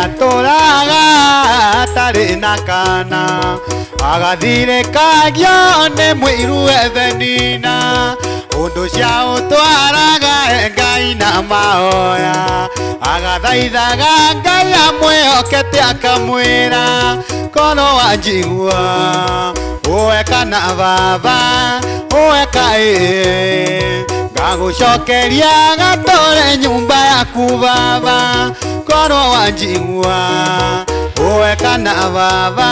atũraga atarĩ na kana, agathirĩkagio nĩ mũiru ethenina, ũndũ cia ũtwaraga Ngai na mahoya, agathaithaga Ngai amwĩhokete akamwĩra, korwo wanjigua ũwe kana baba ũwe kaĩ, ngagũcokeria gatũre nyũmba yaku baba, korwo wanjigua ũwe kana baba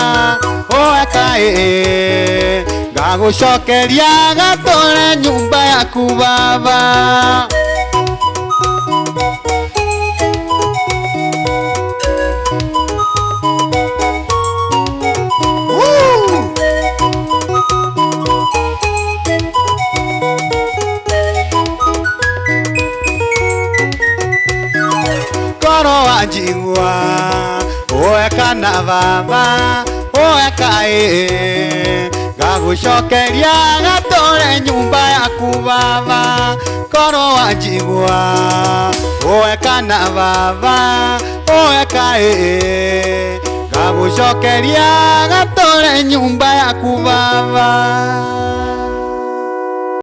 ũwe kaĩ, ngagũcokeria gatũre nyũmba yaku baba. Korwo wanjigua ũwe kana baba ũwe kaĩ, ngagũcokeria gatũre nyũmba yaku baba, korwo wanjigua ũwe kana baba ũwe kaĩ, ngagũcokeria gatũre nyũmba yaku baba.